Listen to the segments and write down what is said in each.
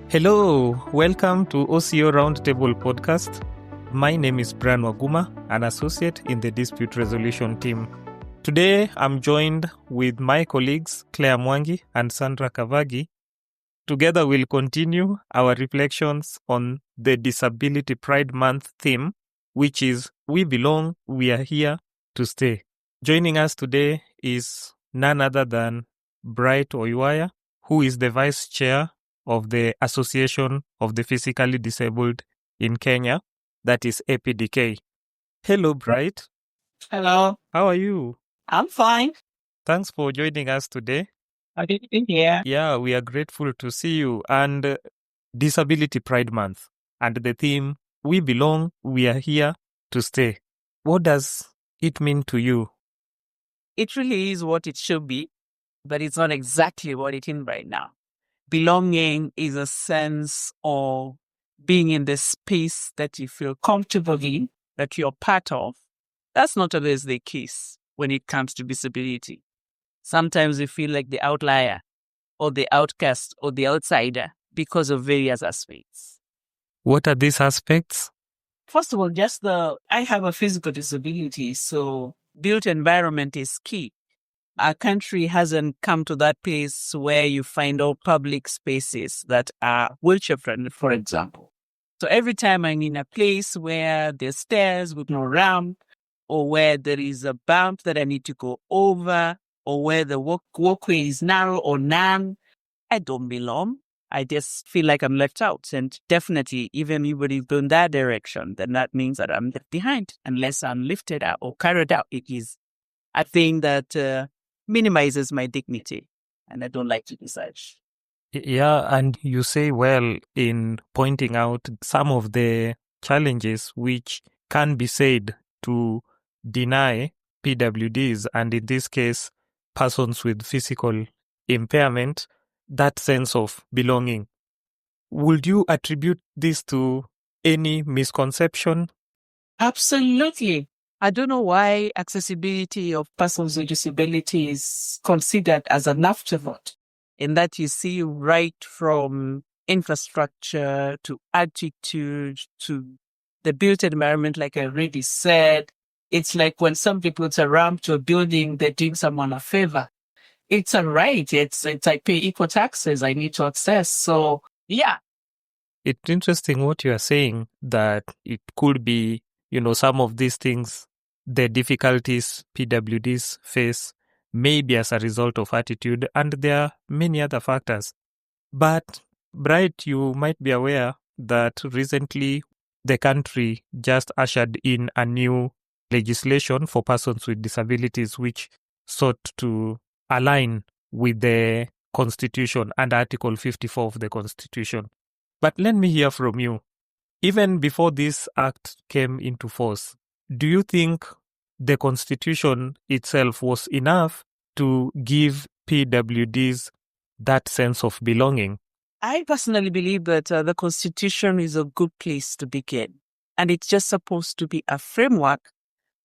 Hello, welcome to OCO Roundtable Podcast. My name is Brian Oywaya, an associate in the dispute resolution team. Today, I'm joined with my colleagues Claire Mwangi and Sandra Kavagi. Together, we'll continue our reflections on the Disability Pride Month theme, which is We Belong, We Are Here to Stay. Joining us today is none other than Bright Oywaya, who is the Vice Chair of the Association of the Physically Disabled in Kenya, that is APDK. Hello, Bright. Hello. How are you? I'm fine. Thanks for joining us today. Happy to be here. Yeah, we are grateful to see you. And Disability Pride Month and the theme, We Belong, We Are Here to Stay. What does it mean to you? It really is what it should be, but it's not exactly what it is right now. Belonging is a sense of being in the space that you feel comfortable in, that you're part of. That's not always the case when it comes to disability. Sometimes you feel like the outlier or the outcast or the outsider because of various aspects. What are these aspects? First of all, I have a physical disability, so built environment is key. Our country hasn't come to that place where you find all public spaces that are wheelchair friendly, for example. So every time I'm in a place where there's stairs with no ramp, or where there is a bump that I need to go over, or where the walkway is narrow or none, I don't belong. I just feel like I'm left out. And definitely, even if it's going that direction, then that means that I'm left behind unless I'm lifted out or carried out. It is a thing that minimizes my dignity, and I don't like to do such. Yeah, and you say well in pointing out some of the challenges which can be said to deny PWDs, and in this case, persons with physical impairment, that sense of belonging. Would you attribute this to any misconception? Absolutely. I don't know why accessibility of persons with disability is considered as an afterthought, in that you see right from infrastructure to attitude to the built environment, like I already said. It's like when somebody puts a ramp to a building, they're doing someone a favor. It's a right. It's I pay equal taxes. I need to access. So, yeah. It's interesting what you are saying, that it could be, some of these things, the difficulties PWDs face, maybe as a result of attitude, and there are many other factors. But, Bright, you might be aware that recently the country just ushered in a new legislation for persons with disabilities, which sought to align with the Constitution and Article 54 of the Constitution. But let me hear from you. Even before this act came into force, do you think the Constitution itself was enough to give PWDs that sense of belonging? I personally believe that the Constitution is a good place to begin. And it's just supposed to be a framework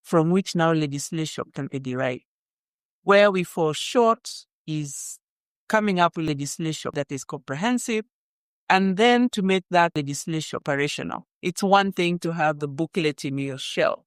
from which now legislation can be derived. Where we fall short is coming up with legislation that is comprehensive, and then to make that legislation operational. It's one thing to have the booklet in your shelf.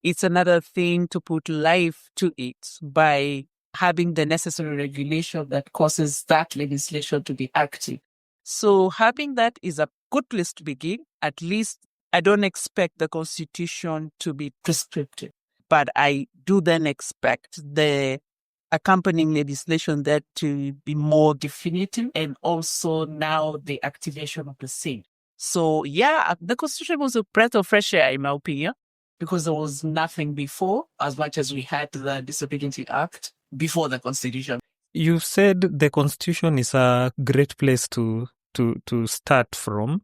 It's another thing to put life to it by having the necessary regulation that causes that legislation to be active. So having that is a good place to begin. At least I don't expect the Constitution to be prescriptive, but I do then expect the accompanying legislation that to be more definitive, and also now the activation of the same. So yeah, the Constitution was a breath of fresh air in my opinion, because there was nothing before, as much as we had the Disability Act before the Constitution. You said the Constitution is a great place to start from,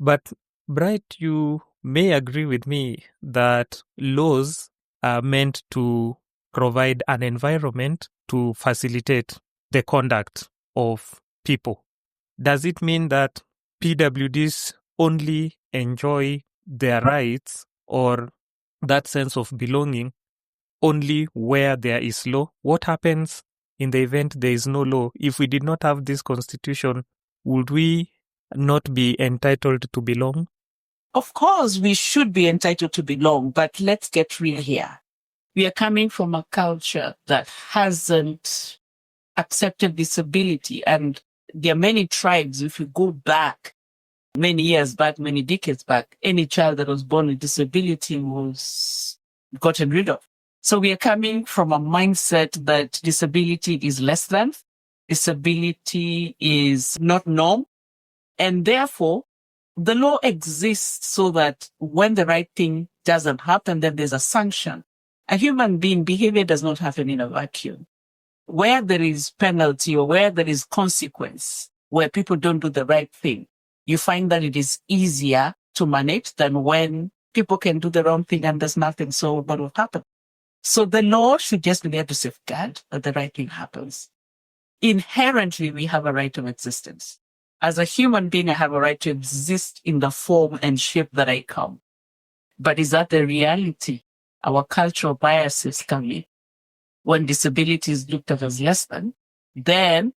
but Bright, you may agree with me that laws are meant to provide an environment to facilitate the conduct of people. Does it mean that PWDs only enjoy their rights or that sense of belonging only where there is law? What happens in the event there is no law? If we did not have this Constitution, would we not be entitled to belong? Of course, we should be entitled to belong, but let's get real here. We are coming from a culture that hasn't accepted disability. And there are many tribes, if you go back many years back, many decades back, any child that was born with disability was gotten rid of. So we are coming from a mindset that disability is less than, disability is not norm, and therefore the law exists so that when the right thing doesn't happen, then there's a sanction. A human being behavior does not happen in a vacuum. Where there is penalty or where there is consequence, where people don't do the right thing, you find that it is easier to manage than when people can do the wrong thing and there's nothing. So what will happen? So the law should just be there to safeguard that the right thing happens. Inherently, we have a right of existence. As a human being, I have a right to exist in the form and shape that I come. But is that the reality? Our cultural biases come in. When disability is looked at as less than, then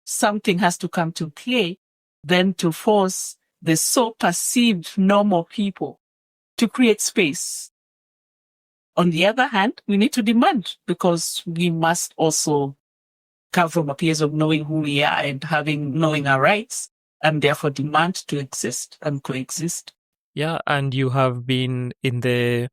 something has to come to play, then to force the so perceived normal people to create space. On the other hand, we need to demand, because we must also come from a place of knowing who we are and knowing our rights, and therefore demand to exist and coexist. Yeah, and you have been in the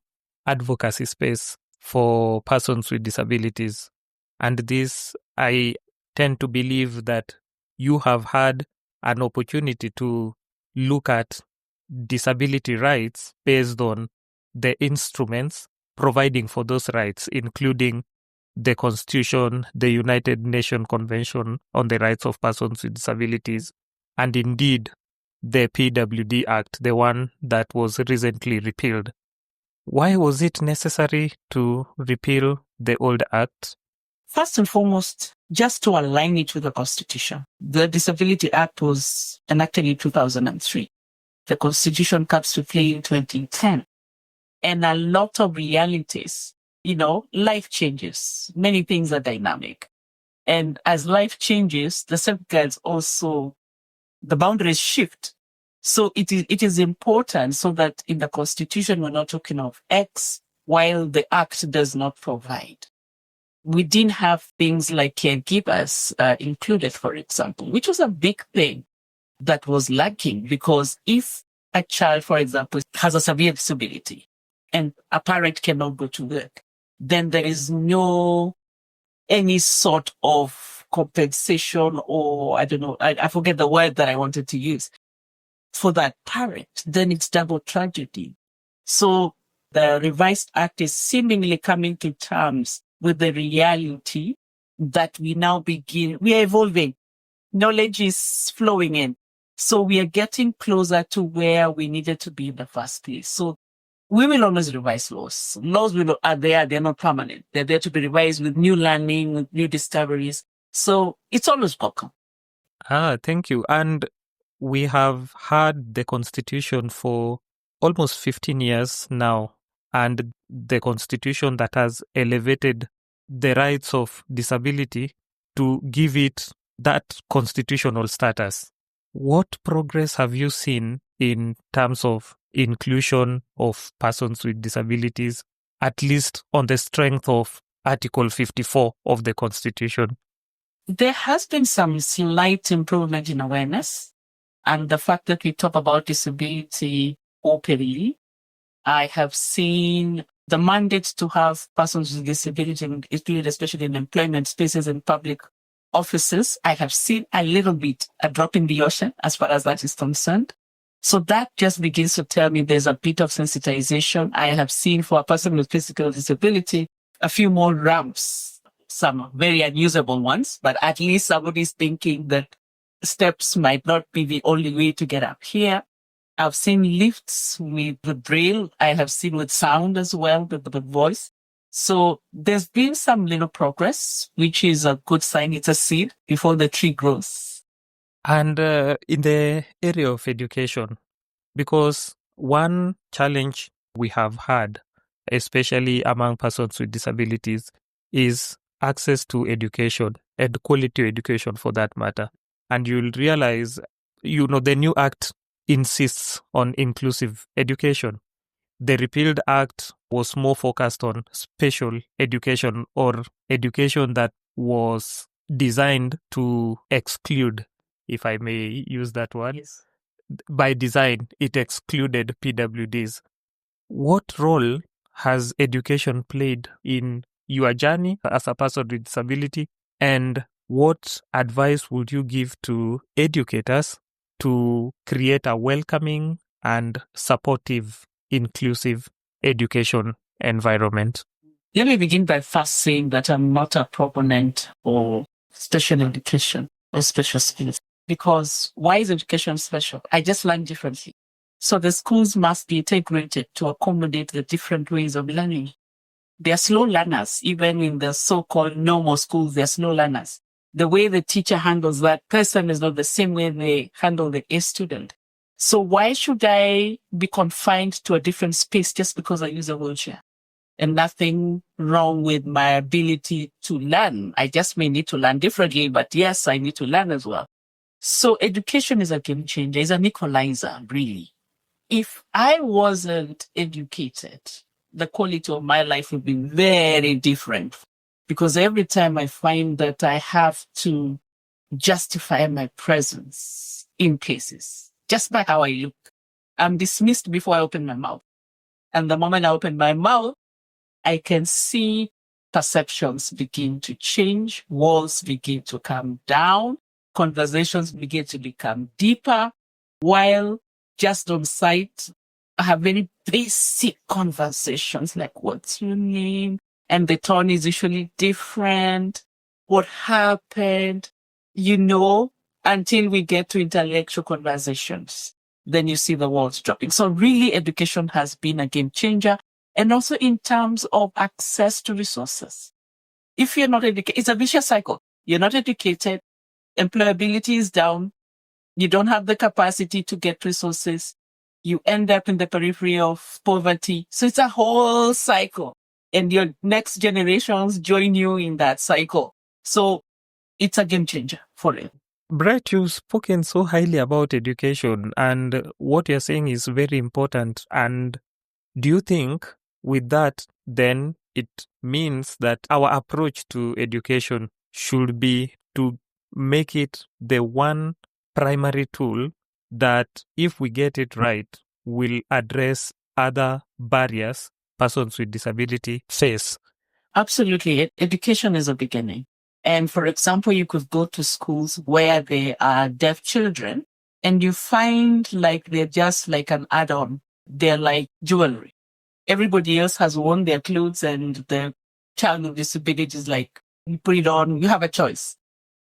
advocacy space for persons with disabilities. And this, I tend to believe that you have had an opportunity to look at disability rights based on the instruments providing for those rights, including the Constitution, the United Nations Convention on the Rights of Persons with Disabilities, and indeed the PWD Act, the one that was recently repealed. Why was it necessary to repeal the old act? First and foremost, just to align it with the Constitution. The Disability Act was enacted in 2003. The Constitution comes to play in 2010. And a lot of realities, life changes. Many things are dynamic. And as life changes, the safeguards also, the boundaries shift. So it is important so that in the Constitution, we're not talking of X, while the Act does not provide. We didn't have things like caregivers included, for example, which was a big thing that was lacking, because if a child, for example, has a severe disability and a parent cannot go to work, then there is no any sort of compensation, or I don't know, I forget the word that I wanted to use for that parent. Then it's double tragedy. So the revised act is seemingly coming to terms with the reality that we now we are evolving. Knowledge is flowing in. So we are getting closer to where we needed to be in the first place. So we will always revise laws. Laws are there, they're not permanent. They're there to be revised with new learning, with new discoveries. So it's always welcome. Thank you. And we have had the Constitution for almost 15 years now, and the Constitution that has elevated the rights of disability to give it that constitutional status. What progress have you seen in terms of inclusion of persons with disabilities, at least on the strength of Article 54 of the Constitution? There has been some slight improvement in awareness, and the fact that we talk about disability openly. I have seen the mandate to have persons with disability included, especially in employment spaces and public offices. I have seen a little bit a drop in the ocean as far as that is concerned. So that just begins to tell me there's a bit of sensitization. I have seen for a person with physical disability, a few more ramps, some very unusable ones, but at least somebody's thinking that steps might not be the only way to get up here. I've seen lifts with the braille. I have seen with sound as well, with the voice. So there's been some little progress, which is a good sign. It's a seed before the tree grows. And in the area of education, because one challenge we have had, especially among persons with disabilities, is access to education and quality education for that matter. And you'll realize the new act insists on inclusive education. The repealed act was more focused on special education, or education that was designed to exclude, if I may use that word. Yes. By design, it excluded PWDs. What role has education played in your journey as a person with disability? And what advice would you give to educators to create a welcoming and supportive, inclusive education environment? Let me begin by first saying that I'm not a proponent for special education or special skills. Because why is education special? I just learn differently. So the schools must be integrated to accommodate the different ways of learning. They're slow learners. Even in the so-called normal schools, they're slow learners. The way the teacher handles that person is not the same way they handle the A student. So why should I be confined to a different space just because I use a wheelchair? And nothing wrong with my ability to learn. I just may need to learn differently, but yes, I need to learn as well. So education is a game changer. It's an equalizer, really. If I wasn't educated, the quality of my life would be very different, because every time I find that I have to justify my presence in places just by how I look, I'm dismissed before I open my mouth. And the moment I open my mouth, I can see perceptions begin to change, walls begin to come down, conversations begin to become deeper, while just on site, I have very basic conversations like, what's your name? And the tone is usually different. What happened? Until we get to intellectual conversations, then you see the walls dropping. So really, education has been a game changer. And also in terms of access to resources. If you're not educated, it's a vicious cycle. You're not educated, employability is down, you don't have the capacity to get resources, you end up in the periphery of poverty. So it's a whole cycle. And your next generations join you in that cycle. So it's a game changer for it. Bright, you've spoken so highly about education, and what you're saying is very important. And do you think with that, then it means that our approach to education should be to make it the one primary tool that, if we get it right, will address other barriers persons with disability face? Absolutely. Education is a beginning. And for example, you could go to schools where there are deaf children and you find like they're just like an add-on. They're like jewelry. Everybody else has worn their clothes and the child with disabilities, like, you put it on, you have a choice.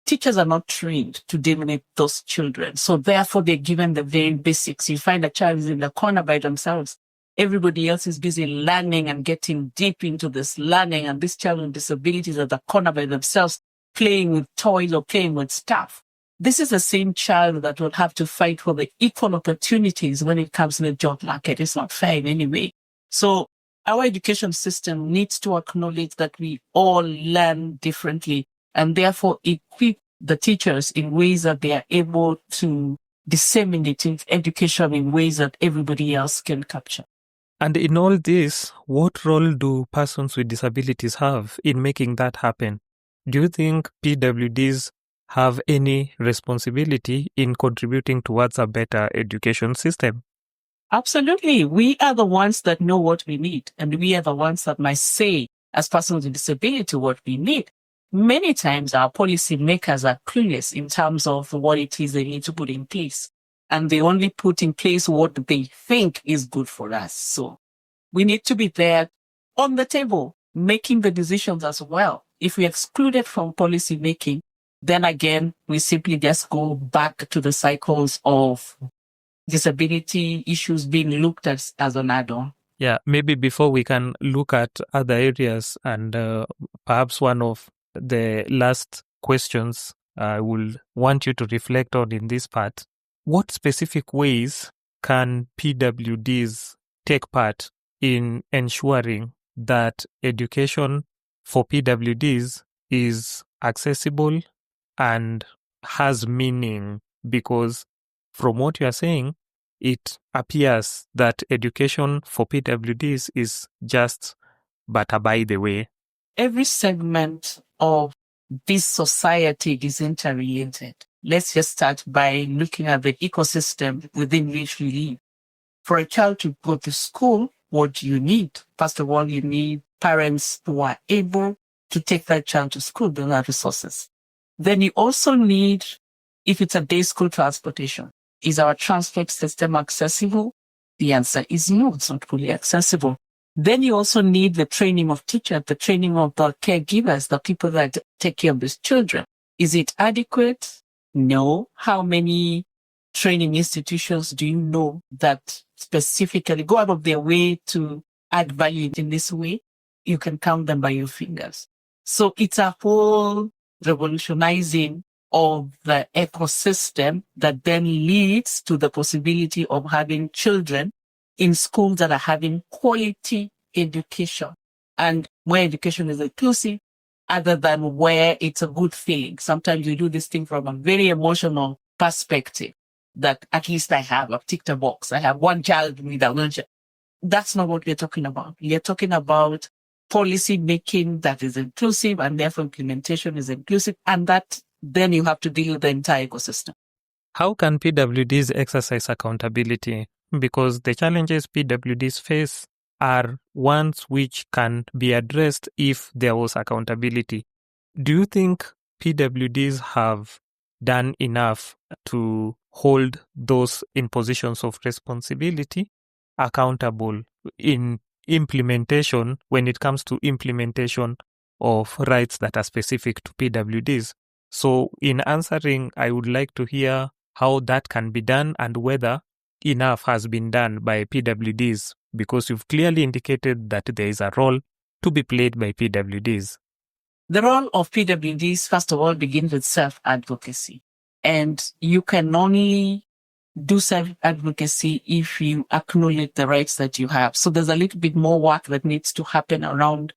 Teachers are not trained to deal with those children. So therefore, they're given the very basics. You find a child is in the corner by themselves. Everybody else is busy learning and getting deep into this learning. And this child with disabilities at the corner by themselves, playing with toys or playing with stuff. This is the same child that will have to fight for the equal opportunities when it comes to the job market. It's not fair in any way. So our education system needs to acknowledge that we all learn differently and therefore equip the teachers in ways that they are able to disseminate education in ways that everybody else can capture. And in all this, what role do persons with disabilities have in making that happen? Do you think PWDs have any responsibility in contributing towards a better education system? Absolutely. We are the ones that know what we need, and we are the ones that might say, as persons with disability, what we need. Many times our policy makers are clueless in terms of what it is they need to put in place, and they only put in place what they think is good for us. So we need to be there on the table, making the decisions as well. If we exclude it from policy making, then again, we simply just go back to the cycles of disability issues being looked at as an add-on. Yeah, maybe before we can look at other areas, and perhaps one of the last questions I will want you to reflect on in this part, what specific ways can PWDs take part in ensuring that education for PWDs is accessible and has meaning? Because from what you are saying, it appears that education for PWDs is just but a by the way. Every segment of this society is interrelated. Let's just start by looking at the ecosystem within which we live. For a child to go to school, what do you need? First of all, you need parents who are able to take that child to school, those are resources. Then you also need, if it's a day school transportation, is our transport system accessible? The answer is no, it's not fully accessible. Then you also need the training of teachers, the training of the caregivers, the people that take care of these children. Is it adequate? No. How many training institutions do you know that specifically go out of their way to add value in this way? You can count them by your fingers. So it's a whole revolutionizing of the ecosystem that then leads to the possibility of having children in schools that are having quality education, and where education is inclusive, other than where it's a good feeling. Sometimes you do this thing from a very emotional perspective, that at least I have, I've ticked a box. I have one child with a wheelchair. That's not what we're talking about. We're talking about policy making that is inclusive, and therefore implementation is inclusive, and that then you have to deal with the entire ecosystem. How can PWDs exercise accountability? Because the challenges PWDs face are ones which can be addressed if there was accountability. Do you think PWDs have done enough to hold those in positions of responsibility accountable in implementation when it comes to implementation of rights that are specific to PWDs? So in answering, I would like to hear how that can be done and whether enough has been done by PWDs, because you've clearly indicated that there is a role to be played by PWDs. The role of PWDs, first of all, begins with self-advocacy. And you can only do self-advocacy if you acknowledge the rights that you have. So there's a little bit more work that needs to happen around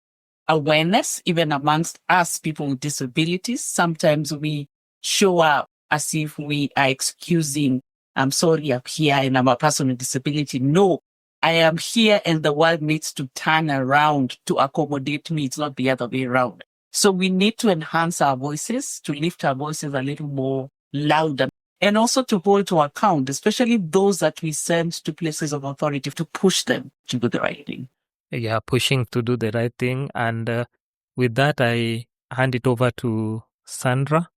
awareness, even amongst us people with disabilities. Sometimes we show up as if we are excusing, I'm sorry, I'm here and I'm a person with disability. No, I am here and the world needs to turn around to accommodate me. It's not the other way around. So we need to enhance our voices, to lift our voices a little more louder, and also to hold to account, especially those that we send to places of authority, to push them to do the right thing. Yeah, pushing to do the right thing. And with that, I hand it over to Sandra.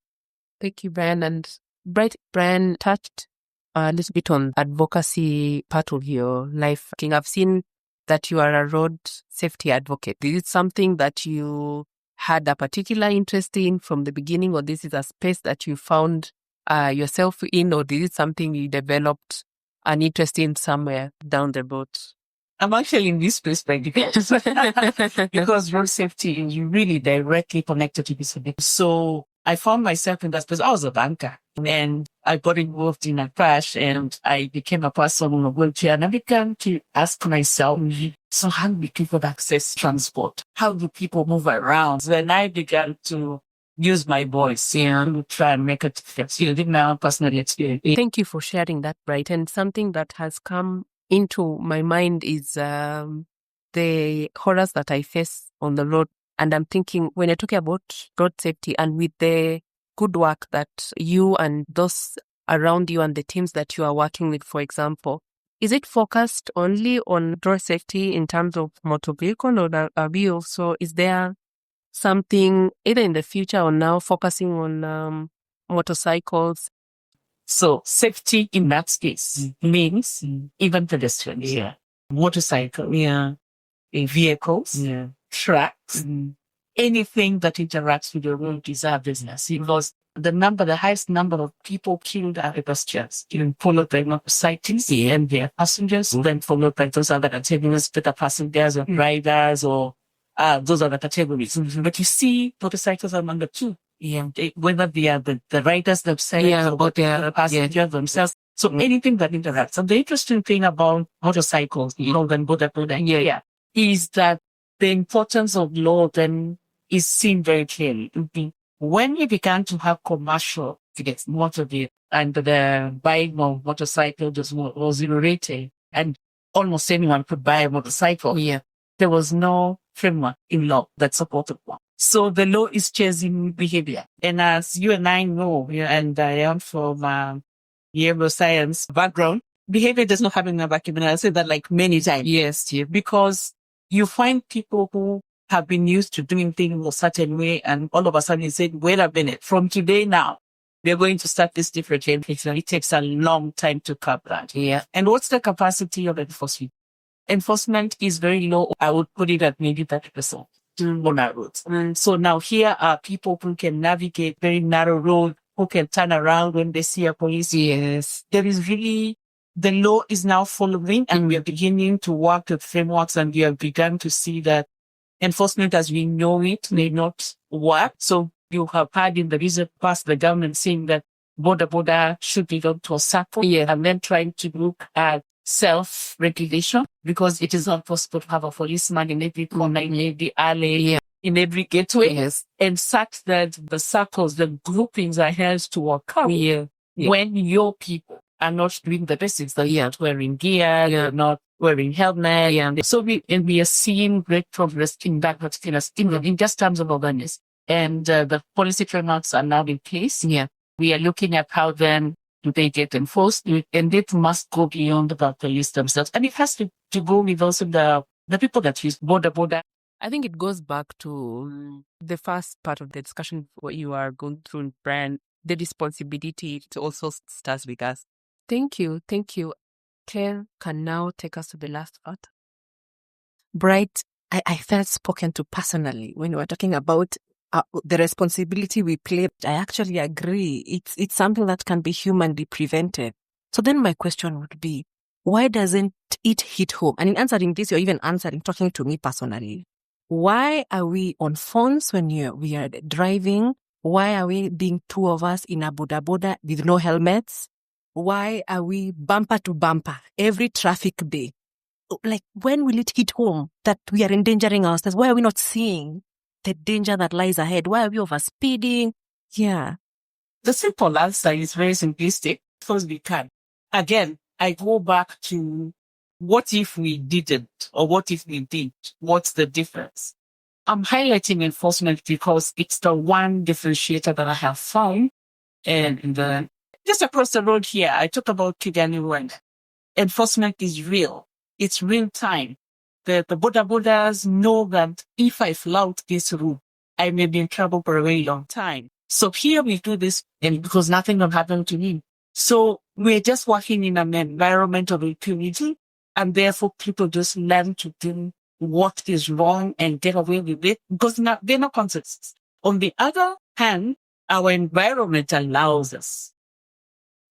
Thank you, Brian. And Brian touched a little bit on advocacy part of your life. I've seen that you are a road safety advocate. Is it something that you had a particular interest in from the beginning, or this is a space that you found yourself in, or is it something you developed an interest in somewhere down the road? I'm actually in this space by because road safety is really directly connected to disability. So I found myself in that space. I was a banker and I got involved in a crash and I became a person in a wheelchair, and I began to ask myself, so how do people access transport? How do people move around? Then I began to use my voice to try and make it in my own personal experience. Thank you for sharing that, Bright. And something that has come into my mind is the horrors that I face on the road. And I'm thinking, when you're talking about road safety and with the good work that you and those around you and the teams that you are working with, for example, is it focused only on road safety in terms of motor vehicle, or are we also, is there something either in the future or now focusing on motorcycles? So safety in that case means even pedestrians, motorcycle, vehicles, trucks, anything that interacts with the road is our business. Because the highest number of people killed are pedestrians, followed by motorcyclists and their passengers, then followed by those other categories, better passengers or riders or those other categories. But you see, motorcycles are number two. Whether they are the riders themselves or the passengers themselves. So anything that interacts. And the interesting thing about motorcycles, is that the importance of law then is seen very clearly. When you began to have commercial certificates, motor vehicle, and the buying of motorcycle was rated, and almost anyone could buy a motorcycle. Yeah. There was no framework in law that supported one. So the law is chasing behavior. And as you and I know, and I am from behavioral science background, behavior does not have in a vacuum. And I say that like many times. Yes, yeah. Because you find people who have been used to doing things a certain way, and all of a sudden you say, wait a minute, from today now, we're going to start this different. It takes a long time to curb that. Yeah. And what's the capacity of enforcement? Enforcement is very low. I would put it at maybe 30% on our roads. And so now here are people who can navigate very narrow road, who can turn around when they see a police. Yes. There is really, the law is now following, and we are beginning to work with frameworks, and we have begun to see that enforcement as we know it may not work. So you have heard in the recent past the government saying that border should be done to a circle. Yeah. And then trying to look at self-regulation, because it is not possible to have a policeman in every corner, in every alley, in every gateway. Yes. And such that the circles, the groupings are held to account when your people are not doing the basics. They're not wearing gear, they're not wearing helmet. Yeah. So we are seeing great progress in that particular in just terms of awareness. And the policy frameworks are now in place. Yeah. We are looking at how then do they get enforced, and it must go beyond the police themselves. And it has to go with also the people that use border. I think it goes back to the first part of the discussion, what you are going through, Brian. The responsibility to also starts with us. Thank you. Claire can now take us to the last part. Bright, I felt spoken to personally when we were talking about the responsibility we play. I actually agree. It's something that can be humanly prevented. So then my question would be, why doesn't it hit home? And in answering this, you're even talking to me personally. Why are we on phones when we are driving? Why are we being two of us in a boda with no helmets? Why are we bumper to bumper every traffic day? Like, when will it hit home that we are endangering ourselves? Why are we not seeing the danger that lies ahead? Why are we overspeeding? Yeah. The simple answer is very simplistic, because we can. Again, I go back to what if we didn't, or what if we did? What's the difference? I'm highlighting enforcement because it's the one differentiator that I have found. And just across the road here, I talk about Kavagi. Enforcement is real. It's real time. The borders know that if I flout this rule, I may be in trouble for a very long time. So here we do this, and because nothing will happen to me. So we're just working in an environment of impunity, and therefore people just learn to do what is wrong and get away with it, because there are no consequences. On the other hand, our environment allows us.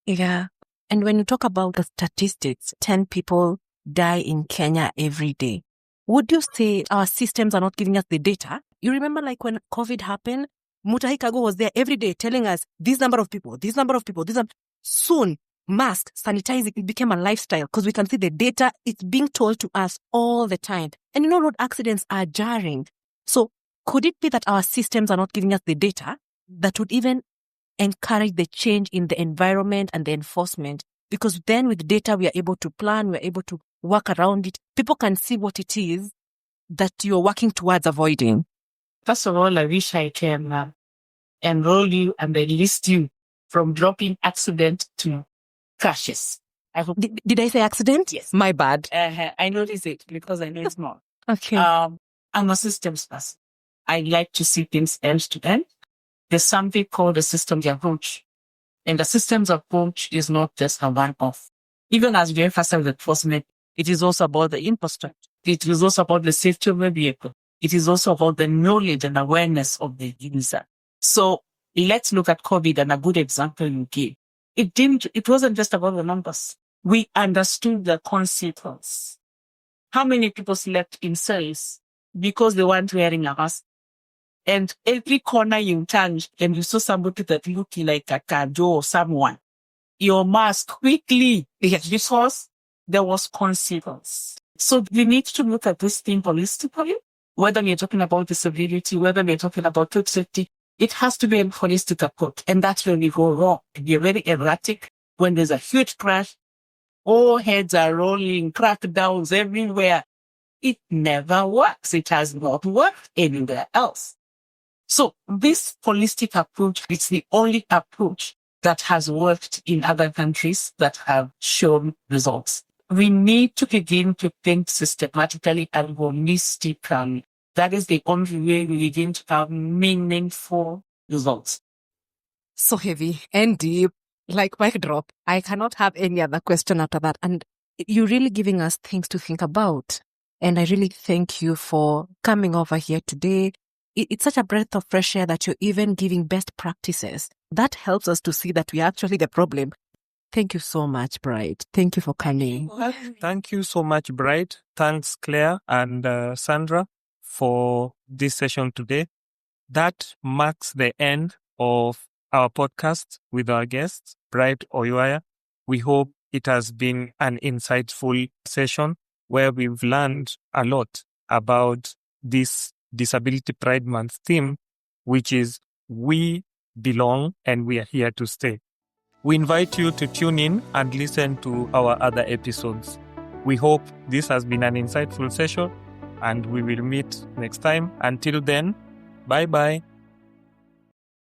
Yeah. And when you talk about the statistics, 10 people die in Kenya every day. Would you say our systems are not giving us the data? You remember, like, when COVID happened, Mutahi Kagwe was there every day telling us this number of people. Soon, mask, sanitizing, it became a lifestyle, because we can see the data. It's being told to us all the time. And road accidents are jarring. So could it be that our systems are not giving us the data that would even encourage the change in the environment and the enforcement? Because then with data, we are able to plan, we're able to work around it. People can see what it is that you're working towards avoiding. First of all, I wish I can enroll you and then list you from dropping accident to crashes. I hope. Did I say accident? Yes. My bad. I notice it because I know it's more. Okay. I'm a systems person. I like to see things end to end. There's something called the systems approach. And the systems approach is not just a one-off. Even as we emphasize enforcement, it is also about the infrastructure. It is also about the safety of the vehicle. It is also about the knowledge and awareness of the user. So let's look at COVID, and a good example you gave. It wasn't just about the numbers. We understood the consequence. How many people slept in cells because they weren't wearing a mask? And every corner you turned and you saw somebody that looked like a Kajo or someone, your mask quickly, because there was consequence. So we need to look at this thing holistically, whether we're talking about disability, whether we're talking about food safety, It has to be a holistic approach. And that's when we go wrong. You're very erratic. When there's a huge crash, all heads are rolling, crackdowns everywhere. It never works. It has not worked anywhere else. So this holistic approach is the only approach that has worked in other countries that have shown results. We need to begin to think systematically and holistically. That is the only way we begin to have meaningful results. So heavy and deep, like mic drop. I cannot have any other question after that. And you're really giving us things to think about. And I really thank you for coming over here today. It's such a breath of fresh air that you're even giving best practices. That helps us to see that we are actually the problem. Thank you so much, Bright. Thank you for coming. Thank you so much, Bright. Thanks, Claire and Sandra, for this session today. That marks the end of our podcast with our guest, Bright Oywaya. We hope it has been an insightful session where we've learned a lot about this Disability Pride Month theme, which is we belong and we are here to stay. We invite you to tune in and listen to our other episodes. We hope this has been an insightful session and we will meet next time. Until then, bye-bye.